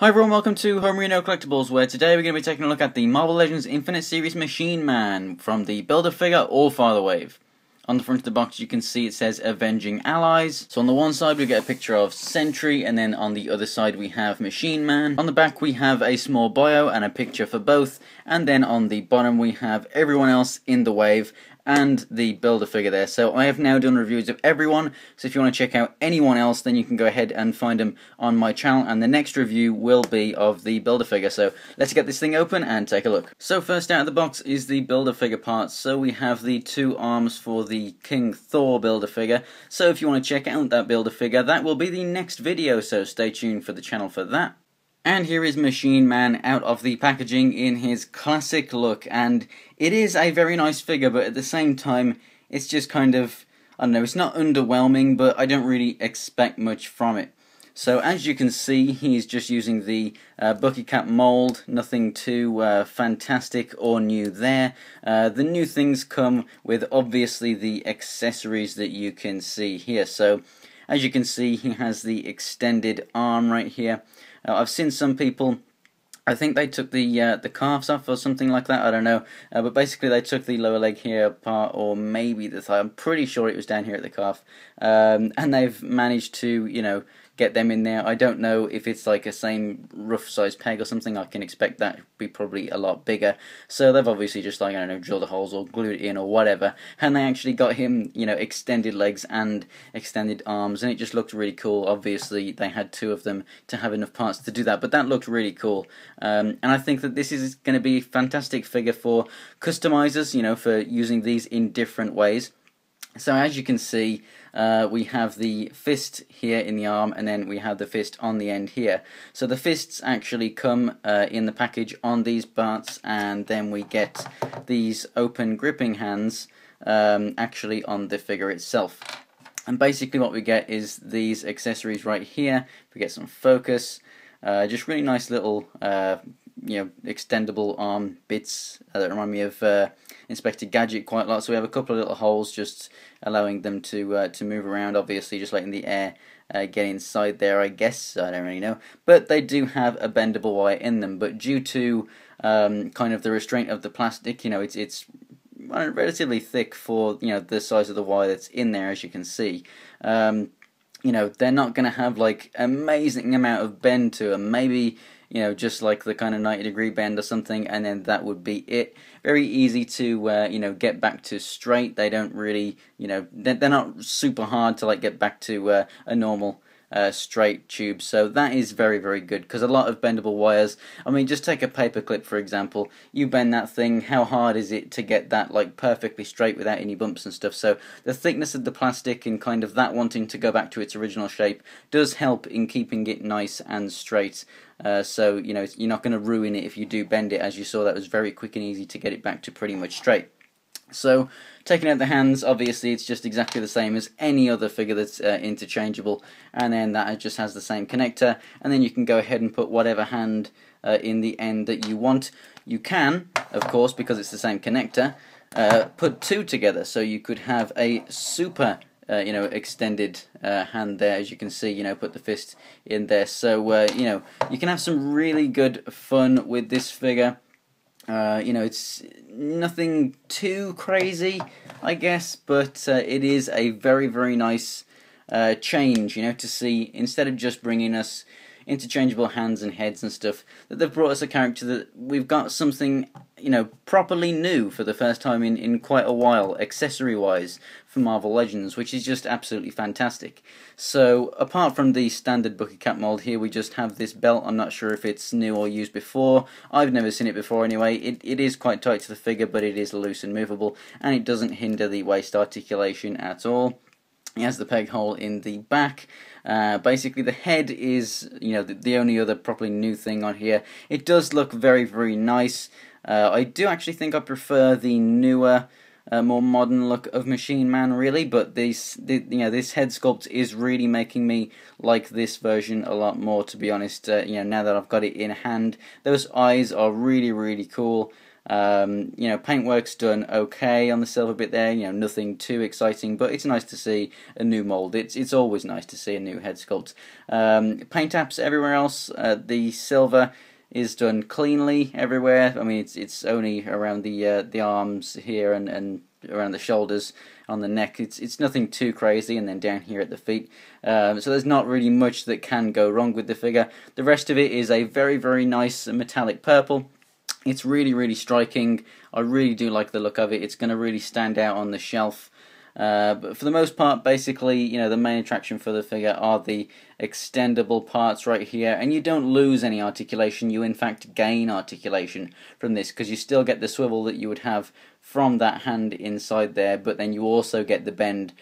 Hi everyone, welcome to Homerino Collectibles, where today we're going to be taking a look at the Marvel Legends Infinite Series Machine Man from the Build-A-Figure Allfather wave. On the front of the box you can see it says Avenging Allies. So on the one side we get a picture of Sentry, and then on the other side we have Machine Man. On the back we have a small bio and a picture for both, and then on the bottom we have everyone else in the wave and the Build-A-Figure there. So I have now done reviews of everyone, so if you want to check out anyone else then you can go ahead and find them on my channel, and the next review will be of the Build-A-Figure. So let's get this thing open and take a look. So first out of the box is the Build-A-Figure parts. So we have the two arms for the King Thor Build-A-Figure. So if you want to check out that Build-A-Figure, that will be the next video, so stay tuned for the channel for that. And here is Machine Man out of the packaging in his classic look, and it is a very nice figure, but at the same time it's just kind of, I don't know, it's not underwhelming, but I don't really expect much from it. So as you can see, he's just using the bucket cap mold, nothing too fantastic or new there. The new things come with obviously the accessories that you can see here. So as you can see, he has the extended arm right here. I've seen some people, I think they took the calves off or something like that, I don't know, but basically they took the lower leg here apart, or maybe the thigh, I'm pretty sure it was down here at the calf, and they've managed to, you know, get them in there. I don't know if it's like a same rough size peg or something. I can expect that to be probably a lot bigger. So they've obviously just, like, I don't know, drilled the holes or glued it in or whatever, and they actually got him, you know, extended legs and extended arms, and it just looked really cool. Obviously they had two of them to have enough parts to do that, but that looked really cool. And I think that this is going to be a fantastic figure for customizers, you know, for using these in different ways. So as you can see, we have the fist here in the arm, and then we have the fist on the end here. So the fists actually come in the package on these parts, and then we get these open gripping hands actually on the figure itself. And basically what we get is these accessories right here. We get some focus, just really nice little you know, extendable arm bits that remind me of Inspector Gadget quite a lot. So we have a couple of little holes just allowing them to move around, obviously just letting the air get inside there, I guess. I don't really know, but they do have a bendable wire in them, but due to kind of the restraint of the plastic, you know, it's relatively thick for, you know, the size of the wire that's in there, as you can see. You know, they're not going to have like amazing amount of bend to them. Maybe, you know, just like the kind of 90-degree bend or something, and then that would be it. Very easy to, you know, get back to straight. They don't really, you know, they're not super hard to like get back to a normal straight tube. So that is very, very good, because a lot of bendable wires, I mean, just take a paper clip for example. You bend that thing, how hard is it to get that like perfectly straight without any bumps and stuff? So the thickness of the plastic and kind of that wanting to go back to its original shape does help in keeping it nice and straight. So, you know, you're not going to ruin it if you do bend it. As you saw, that was very quick and easy to get it back to pretty much straight. So, taking out the hands, obviously it's just exactly the same as any other figure that's interchangeable, and then that just has the same connector, and then you can go ahead and put whatever hand in the end that you want. You can, of course, because it's the same connector, put two together, so you could have a super you know, extended hand there, as you can see, you know, put the fist in there. So, you know, you can have some really good fun with this figure. You know, it's nothing too crazy, I guess, but it is a very, very nice change, you know, to see, instead of just bringing us interchangeable hands and heads and stuff, that they've brought us a character that we've got something, you know, properly new for the first time in quite a while, accessory-wise, for Marvel Legends, which is just absolutely fantastic. So, apart from the standard bucket cap mold here, we just have this belt. I'm not sure if it's new or used before. I've never seen it before anyway. It is quite tight to the figure, but it is loose and movable, and it doesn't hinder the waist articulation at all. He has the peg hole in the back. Basically the head is, you know, the only other properly new thing on here. It does look very, very nice. I do actually think I prefer the newer, more modern look of Machine Man, really, but this head sculpt is really making me like this version a lot more, to be honest. You know, now that I've got it in hand, those eyes are really, really cool. You know, paintwork's done okay on the silver bit there, you know, nothing too exciting, but it's nice to see a new mould. It's always nice to see a new head sculpt. Paint apps everywhere else, the silver is done cleanly everywhere. I mean, it's only around the arms here and around the shoulders, on the neck. It's nothing too crazy, and then down here at the feet. So there's not really much that can go wrong with the figure. The rest of it is a very, very nice metallic purple. It's really, really striking. I really do like the look of it. It's going to really stand out on the shelf. But for the most part, basically, you know, the main attraction for the figure are the extendable parts right here, and you don't lose any articulation. You in fact gain articulation from this, because you still get the swivel that you would have from that hand inside there, but then you also get the bend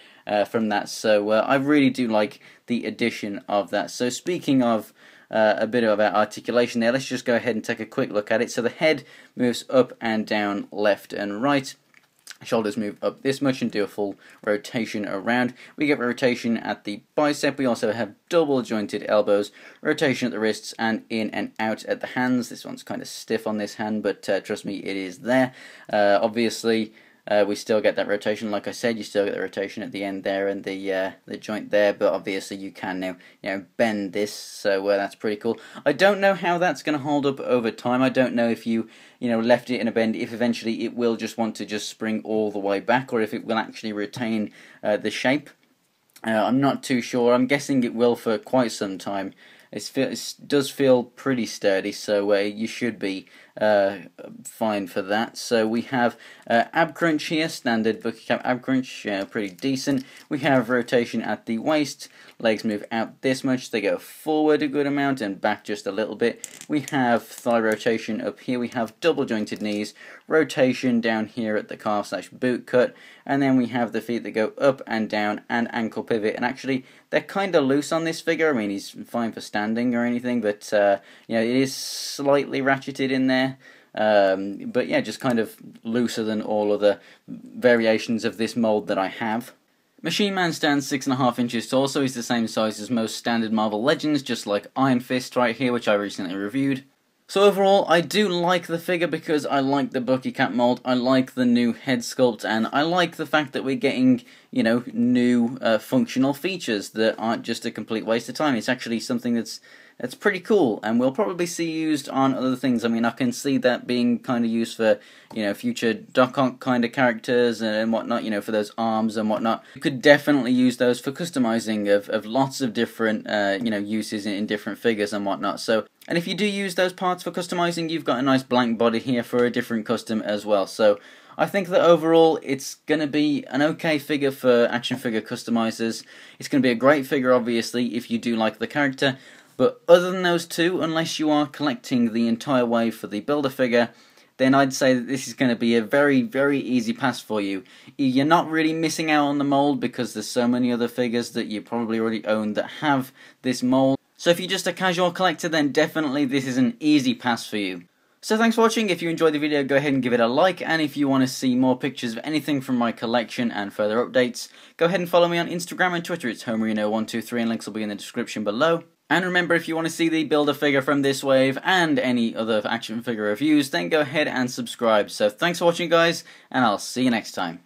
from that. So I really do like the addition of that. So speaking of a bit about articulation there, let's just go ahead and take a quick look at it. So the head moves up and down, left and right. Shoulders move up this much and do a full rotation around. We get rotation at the bicep. We also have double jointed elbows, rotation at the wrists, and in and out at the hands. This one's kind of stiff on this hand, but trust me, it is there. Obviously, we still get that rotation. Like I said, you still get the rotation at the end there and the joint there, but obviously you can now, you know, bend this, so that's pretty cool. I don't know how that's going to hold up over time. I don't know if you know, left it in a bend, if eventually it will just want to just spring all the way back, or if it will actually retain the shape. I'm not too sure. I'm guessing it will for quite some time. It does feel pretty sturdy, so you should be fine for that. So we have ab crunch here, standard bookie cap ab crunch, pretty decent. We have rotation at the waist, legs move out this much, they go forward a good amount and back just a little bit. We have thigh rotation up here, we have double jointed knees, rotation down here at the calf / boot cut, and then we have the feet that go up and down and ankle pivot. And actually they're kind of loose on this figure. I mean, he's fine for standing or anything, but you know, it is slightly ratcheted in there. But yeah, just kind of looser than all other variations of this mold that I have. Machine Man stands 6.5 inches tall, so he's the same size as most standard Marvel Legends, just like Iron Fist right here, which I recently reviewed. So overall, I do like the figure because I like the Bucky Cap mold, I like the new head sculpt, and I like the fact that we're getting, you know, new functional features that aren't just a complete waste of time. It's actually something that's pretty cool, and we'll probably see used on other things. I mean, I can see that being kind of used for, you know, future Doc Ock kind of characters and whatnot, you know, for those arms and whatnot. You could definitely use those for customizing of lots of different, you know, uses in different figures and whatnot. So, and if you do use those parts for customizing, you've got a nice blank body here for a different custom as well. So I think that overall it's going to be an okay figure for action figure customizers. It's going to be a great figure, obviously, if you do like the character. But other than those two, unless you are collecting the entire wave for the Build-A-Figure, then I'd say that this is going to be a very, very easy pass for you. You're not really missing out on the mold because there's so many other figures that you probably already own that have this mold. So if you're just a casual collector, then definitely this is an easy pass for you. So thanks for watching. If you enjoyed the video, go ahead and give it a like, and if you want to see more pictures of anything from my collection and further updates, go ahead and follow me on Instagram and Twitter. It's Homerino123, and links will be in the description below. And remember, if you want to see the Build-A-Figure from this wave and any other action figure reviews, then go ahead and subscribe. So thanks for watching, guys, and I'll see you next time.